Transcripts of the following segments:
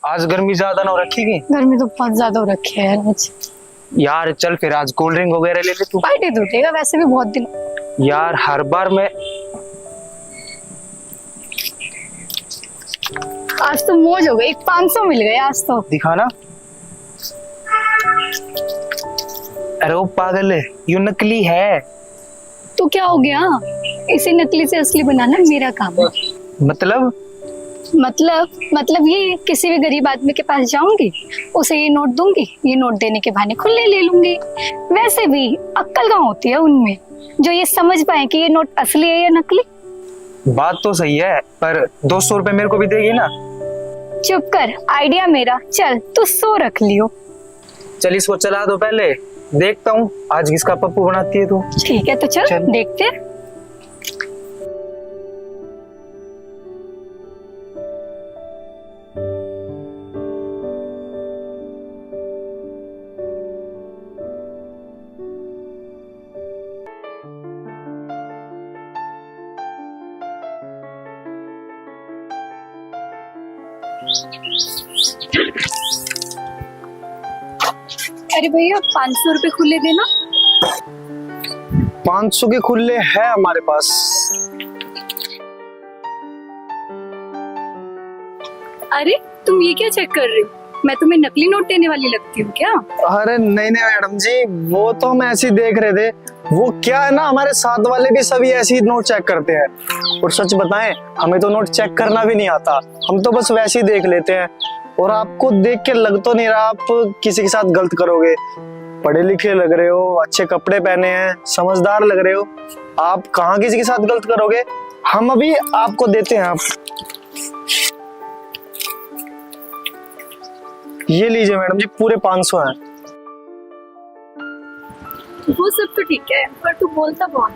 आज गर्मी ज्यादा ना हो रखी है? गर्मी तो बहुत ज्यादा हो रखी है आज। यार चल फिर आज कोल्ड ड्रिंक वगैरह ले ले तू। पार्टी तो उठेगा वैसे भी बहुत दिन। यार हर बार मैं आज तो मौज हो गई, 500 मिल गए आज तो। दिखाना। अरे वो पागल है, ये नकली है। तो क्या हो गया, इसे नकली से असली बनाना मेरा काम है। मतलब ये किसी भी गरीब आदमी के पास जाऊंगी, उसे ये नोट दूंगी, ये नोट देने के बहाने खुले ले लूंगी। वैसे भी अक्ल कहाँ होती है उनमें जो ये समझ पाए कि ये नोट असली है या नकली। बात तो सही है, पर 200 रुपए मेरे को भी देगी ना? चुप कर, आइडिया मेरा। चल तू 100 रख लियो। चल इसको चला दो, पहले देखता हूँ आज किसका पप्पू बनाती है तू। ठीक है तो चल। देखते हैं। अरे भैया 500 रुपए खुले देना। 500 के खुले है हमारे पास। अरे तुम ये क्या चेक कर रहे हो? मैं तुम्हें नकली नोट देने वाली लगती हूँ क्या? अरे नहीं नहीं मैडम जी, वो तो हम ऐसे ही देख रहे थे। वो क्या है ना, हमारे साथ वाले भी सभी ऐसे ही नोट चेक करते हैं। और सच बताएं, हमें तो नोट चेक करना भी नहीं आता, हम तो बस वैसे ही देख लेते हैं। और आपको देख के लग तो नहीं रहा आप किसी के साथ गलत करोगे। पढ़े लिखे लग रहे हो, अच्छे कपड़े पहने हैं, समझदार लग रहे हो। आप कहाँ किसी के साथ गलत करोगे? हम अभी आपको देते हैं। आप ये लीजिए मैडम जी, पूरे 500 हैं। वो सब तो ठीक है, पर तू बोलता बहुत।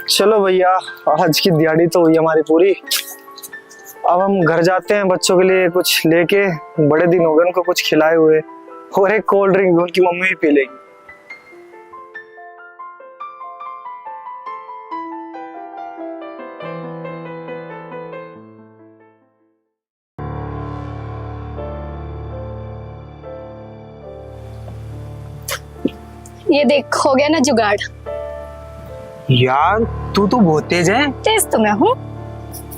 चलो भैया, आज की दिहाड़ी तो हुई हमारी पूरी। अब हम घर जाते हैं, बच्चों के लिए कुछ लेके। बड़े दिन हो गए उनको कुछ खिलाए हुए। और एक कोल्ड ड्रिंक भी उनकी मम्मी भी पी लेगी। ये देख, हो गया ना जुगाड़। यार तू तो बहुत तेज है। तेज तो मैं हूँ।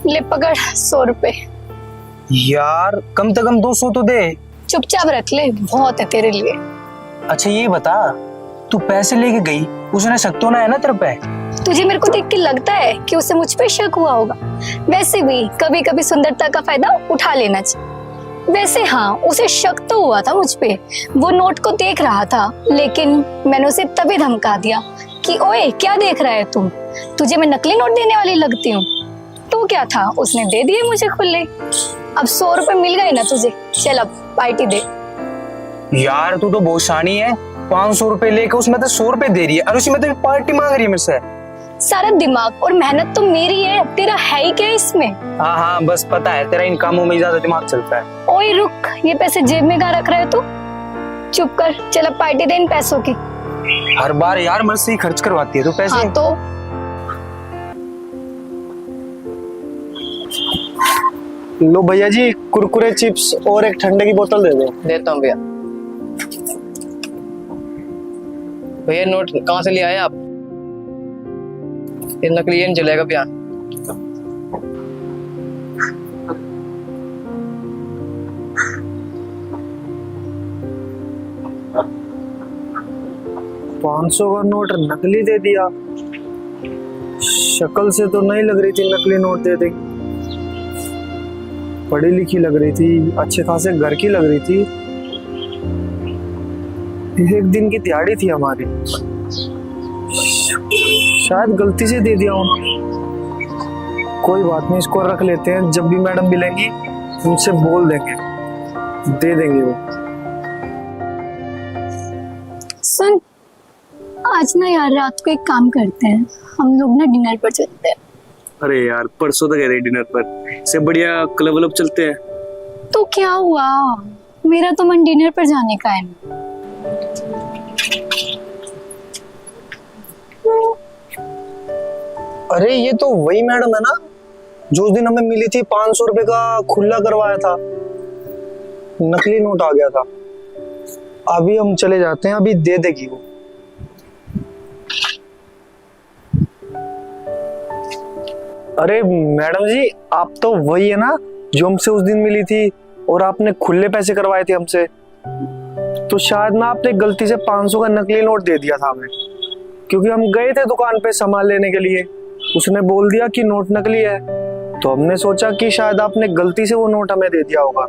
ले पकड़ 100 रुपए। यार कम से कम 200 तो दे। चुपचाप रख ले, बहुत है तेरे लिए। अच्छा ये बता, तू पैसे लेके गई, उसने शक तो ना है ना तेरे पे? तुझे मेरे को देख के लगता है कि उसे मुझ पे शक हुआ होगा? वैसे भी कभी कभी सुंदरता का फायदा उठा लेना चाहिए। वैसे हाँ, उसे शक तो हुआ था मुझ पे। वो नोट को देख रहा था, लेकिन मैंने उसे तभी धमका दिया कि ओए क्या देख रहा है तुम, तुझे मैं नकली नोट देने वाली लगती हूँ? तो क्या था, उसने दे दिए मुझे खुले। अब 100 रुपए मिल गए ना तुझे, चल अब पार्टी दे। यार तू तो बहुत शानी है, 500 रुपए लेके उसमें तो 100 रुपए दे रही है और उसी में तो पार्टी मांग रही है मेरे से। सारा दिमाग और मेहनत तो मेरी है, तेरा है ही क्या इसमें? हाँ हाँ बस पता है, तेरा इन कामों में ज्यादा दिमाग चलता है। ओए रुक, ये पैसे जेब में कहाँ रख रहे हो तू? चुप कर, चल अब पार्टी दे इन पैसों की। हर बार यार मेरे से ही खर्च करवाती है तू पैसे। हाँ तो लो भैया जी, कुरकुरे चिप्स और एक ठंडे की बोतल दे दो। देता हूँ भैया। भैया नोट कहाँ से ले आए आप? ये नकली नहीं चलेगा भैया। $500 का नोट नकली दे दिया। शक्ल से तो नहीं लग रही थी नकली नोट दे देगी। पढ़ी लिखी लग रही थी, अच्छे खासे घर की लग रही थी। एक दिन की दिहाड़ी थी हमारी, शायद गलती से दे दिया उन्होंने। कोई बात नहीं, इसको रख लेते हैं, जब भी मैडम मिलेंगी उनसे बोल देंगे, दे देंगे वो। सुन, आज ना यार रात को एक काम करते हैं, हम लोग ना डिनर पर चलते हैं। अरे यार परसों तक गए थे डिनर पर, इससे बढ़िया क्लब व्लब चलते हैं। तो क्या हुआ, मेरा तो मन डिनर पर जाने का है। अरे ये तो वही मैडम है ना जो उस दिन हमें मिली थी 500 रुपए का खुला करवाया था, नकली नोट आ गया था। अभी हम चले जाते हैं, अभी दे देगी वो। अरे मैडम जी, आप तो वही है ना जो हमसे उस दिन मिली थी और आपने खुले पैसे करवाए थे हमसे। तो शायद ना आपने गलती से 500 का नकली नोट दे दिया था हमें, क्योंकि हम गए थे दुकान पे सामान लेने के लिए, उसने बोल दिया कि नोट नकली है, तो हमने सोचा कि शायद आपने गलती से वो नोट हमें दे दिया होगा।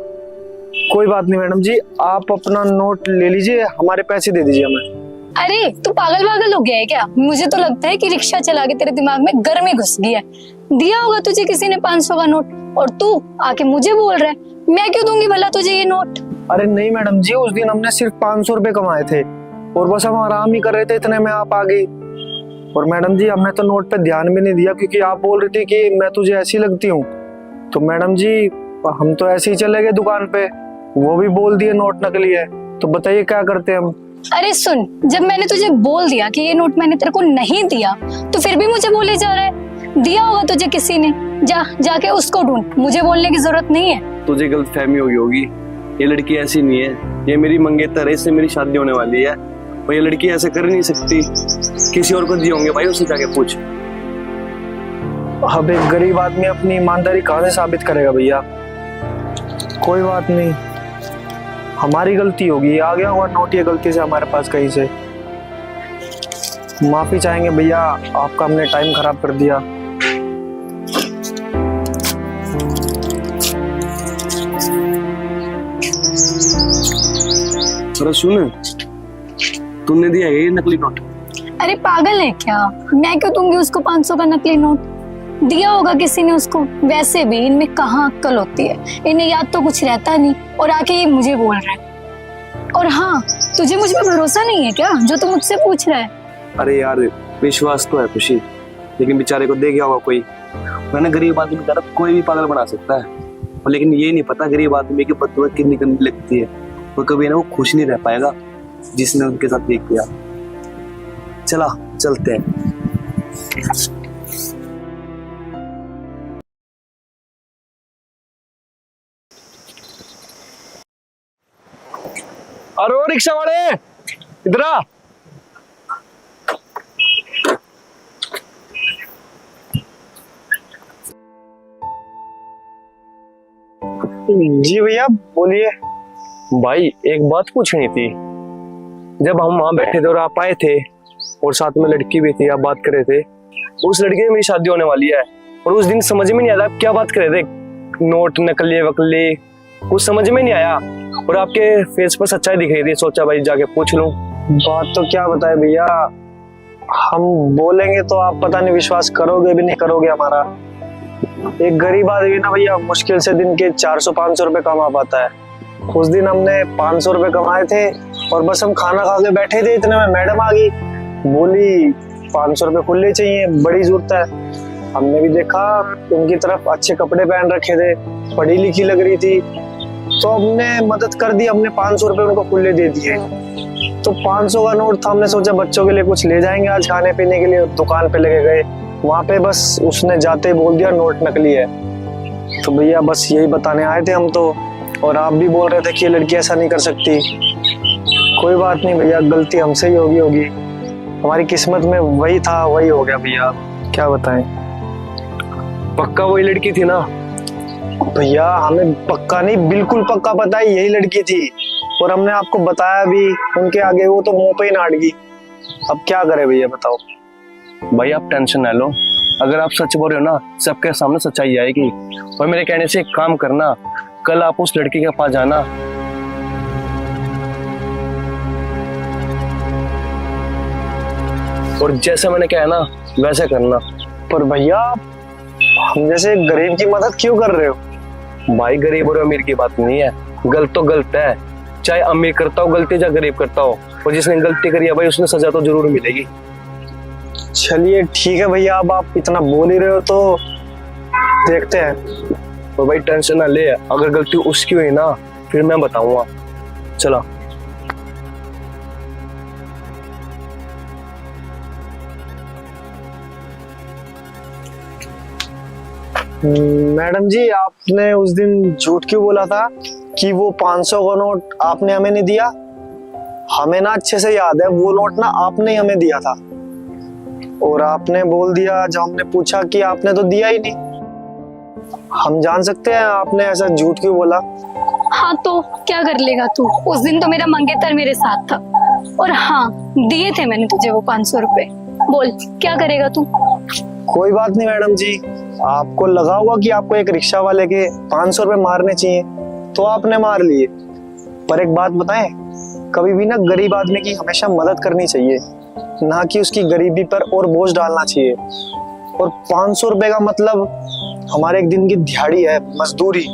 कोई बात नहीं मैडम जी, आप अपना नोट ले लीजिए, हमारे पैसे दे दीजिए हमें। अरे तू पागल हो गया है क्या? मुझे तो लगता है कि रिक्शा चला के तेरे दिमाग में गर्मी घुस गई है। दिया होगा तुझे किसी ने 500 का नोट, और तू आके मुझे बोल रहा है, मैं क्यों दूंगी भला तुझे ये नोट? अरे नहीं मैडम जी, उस दिन हमने सिर्फ 500 रुपए कमाए थे और बस हम आराम ही कर रहे थे, इतने में आप आ गई। और मैडम जी, हमने तो नोट पे ध्यान भी नहीं दिया, क्योंकि आप बोल रही थी कि मैं तुझे ऐसी लगती हूँ। तो मैडम जी, हम तो ऐसे ही चले गए दुकान पे, वो भी बोल दिए नोट नकली है। तो बताइए क्या करते हम? अरे सुन, जब मैंने तुझे बोल दिया कि ये नोट मैंने तेरे को नहीं दिया, तो फिर भी मुझे बोले जा रहा है दिया होगा तुझे किसी ने। जाके उसको ढूंढ, मुझे बोलने की जरूरत नहीं है। तुझे गलत फहमी होगी। ये लड़की ऐसी नहीं है, ये मेरी मंगेतर है, इससे मेरी शादी होने वाली है। और ये लड़की ऐसे कर नहीं सकती, किसी और को दिए होंगे भाई, उससे जाके पूछ। अब एक गरीब आदमी अपनी ईमानदारी कहाँ से साबित करेगा भैया? कोई बात नहीं, हमारी गलती होगी, आ गया होगा नोट ये गलती से हमारे पास कहीं से। माफी चाहेंगे भैया, आपका हमने टाइम खराब कर दिया। अरे सुन, तूने दिया ये नकली नोट? अरे पागल है क्या? मैं क्यों दूंगी उसको 500 का नकली नोट? दिया होगा किसी ने उसको। वैसे भी इनमें कहाँ अक्ल होती है, इन्हें याद तो कुछ रहता नहीं, और आके ये मुझे बोल रहा है। और हाँ, तुझे मुझ पे भरोसा नहीं है क्या, जो तू मुझसे पूछ रहा है? अरे यार, विश्वास तो है खुशी, लेकिन बेचारे को दे गया होगा कोई। मैंने गरीब आदमी की तरफ कोई भी पागल बना सकता है, और लेकिन ये नहीं पता गरीब आदमी की बददुआ कितनी गंदी लगती है। वो कभी ना वो खुश नहीं रह पाएगा जिसने उनके साथ देख किया। चला चलते हैं। अरे ओ रिक्शा वाले, इधर आ। जी भैया बोलिए। भाई एक बात पूछनी थी। जब हम वहां बैठे थे और आप आए थे और साथ में लड़की भी थी, आप बात कर रहे थे, उस लड़की से मेरी शादी होने वाली है। और उस दिन समझ में नहीं आया आप क्या बात कर रहे थे, नोट नकली वकली, कुछ समझ में नहीं आया। और आपके फेस पर सच्चाई दिख रही थी, सोचा भाई जाके पूछ लूं। बात तो क्या बताए भैया, हम बोलेंगे तो आप पता नहीं विश्वास करोगे भी नहीं करोगे हमारा। एक गरीब आदमी ना भैया मुश्किल से दिन के 400-500 रुपए कमा पाता है। उस दिन हमने 500 रुपए कमाए थे और बस हम खाना खा के बैठे थे, इतने में मैडम आ गई, बोली 500 रुपए खुले चाहिए, बड़ी जरूरत है। हमने भी देखा उनकी तरफ, अच्छे कपड़े पहन रखे थे, पढ़ी लिखी लग रही थी, तो हमने मदद कर दी, हमने 500 रुपए उनको खुले दे दिए। तो 500 का नोट था, हमने सोचा बच्चों के लिए कुछ ले जाएंगे आज खाने पीने के लिए, दुकान पे लेके गए। वहां पे बस उसने जाते ही बोल दिया नोट नकली है। तो भैया बस यही बताने आए थे हम तो, और आप भी बोल रहे थे कि ये लड़की ऐसा नहीं कर सकती। कोई बात नहीं भैया, गलती हमसे ही होगी। हमारी किस्मत में वही था, वही हो गया भैया, क्या बताएं। पक्का वही लड़की थी ना? भैया हमें पक्का नहीं, बिल्कुल पक्का पता है यही लड़की थी, और हमने आपको बताया भी, उनके आगे वो तो मुंह पे ही नाट गई। अब क्या करे भैया बताओ। भाई आप टेंशन ना लो, अगर आप सच बोल रहे हो ना, सबके सामने सच्चाई आएगी। और मेरे कहने से एक काम करना, कल आप उस लड़की के पास जाना, और जैसे मैंने कहा ना वैसे करना। पर भैया हम जैसे गरीब की मदद क्यों कर रहे हो? भाई गरीब और अमीर की बात नहीं है, गलत तो गलत है, चाहे अमीर करता हो गलती चाहे गरीब करता हो, और जिसने गलती करी है भाई उसने सजा तो जरूर मिलेगी। चलिए ठीक है भैया, अब आप इतना बोल ही रहे हो तो देखते हैं। तो भाई टेंशन ना ले, अगर गलती उसकी हुई ना फिर मैं बताऊंगा। चला। मैडम जी, आपने उस दिन झूठ क्यों बोला था कि वो 500 का नोट आपने हमें नहीं दिया? हमें ना अच्छे से याद है, वो नोट ना आपने ही हमें दिया था। और आपने बोल दिया जब हमने पूछा कि आपने तो दिया ही नहीं। हम जान सकते हैं आपने ऐसा झूठ क्यों बोला? हाँ तो क्या कर लेगा तू? उस दिन तो मेरा मंगेतर मेरे साथ था। और हाँ, दिए थे मैंने तुझे वो 500 रुपए। बोल क्या करेगा तू? कोई बात नहीं मैडम जी, आपको लगा होगा कि आपको एक रिक्शा वाले के 500 रुपए मारने चाहिए तो आपने मार लिए। पर एक बात बताएं, कभी भी ना गरीब आदमी की हमेशा मदद करनी चाहिए, ना कि उसकी गरीबी पर और बोझ डालना चाहिए। और 500 रुपए का मतलब हमारे एक दिन की दिहाड़ी है, मजदूरी,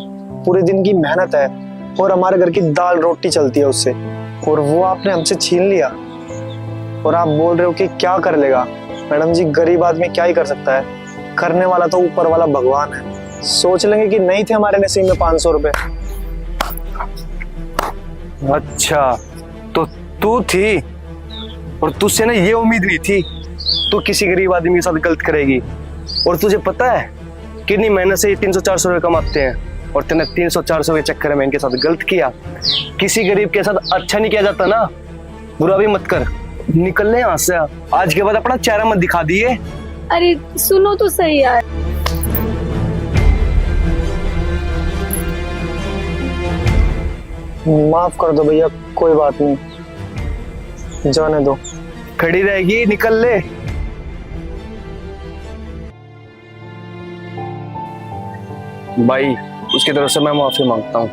पूरे दिन की मेहनत है, और हमारे घर की दाल रोटी चलती है उससे, और वो आपने हमसे छीन लिया। और आप बोल रहे हो कि क्या कर लेगा? मैडम जी, गरीब आदमी क्या ही कर सकता है? करने वाला तो ऊपर वाला भगवान है। सोच लेंगे कि नहीं थे हमारे नसीब में 500 रुपए। अच्छा, तो तू थी, और तुझसे ना ये उम्मीद नहीं थी तू किसी गरीब आदमी के साथ गलत करेगी। और तुझे पता है कितनी मेहनत से ये 300-400 रुपए कमाते हैं, और तूने 300-400 के चक्कर में इनके साथ गलत किया। किसी गरीब के साथ अच्छा नहीं किया जाता ना, बुरा भी मत कर। निकल ले यहाँ से, आज के बाद अपना चेहरा मत दिखा दिए। अरे सुनो तो सही यार। माफ कर दो भैया, कोई बात नहीं, जाने दो। खड़ी रहेगी, निकल ले। भाई, उसकी तरफ से मैं माफी मांगता हूँ।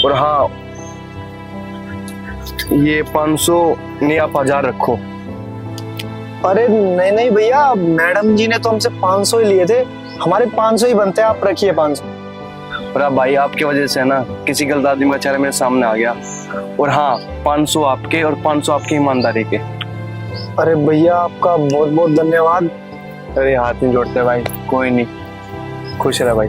और हाँ, ये 500 नहीं, आप 1000 रखो। अरे नहीं नहीं भैया, मैडम जी ने तो हमसे 500 ही लिए थे, हमारे 500 ही बनते हैं, आप रखिए 500। और अब भाई, आपकी वजह से ना किसी गलत आदमी का चेहरा मेरे सामने आ गया। और हाँ, 500 आपके और 500 आपकी ईमानदारी के। अरे भैया, आपका बहुत बहुत धन्यवाद। अरे हाथ नहीं जोड़ते भाई, कोई नहीं, खुश रह भाई।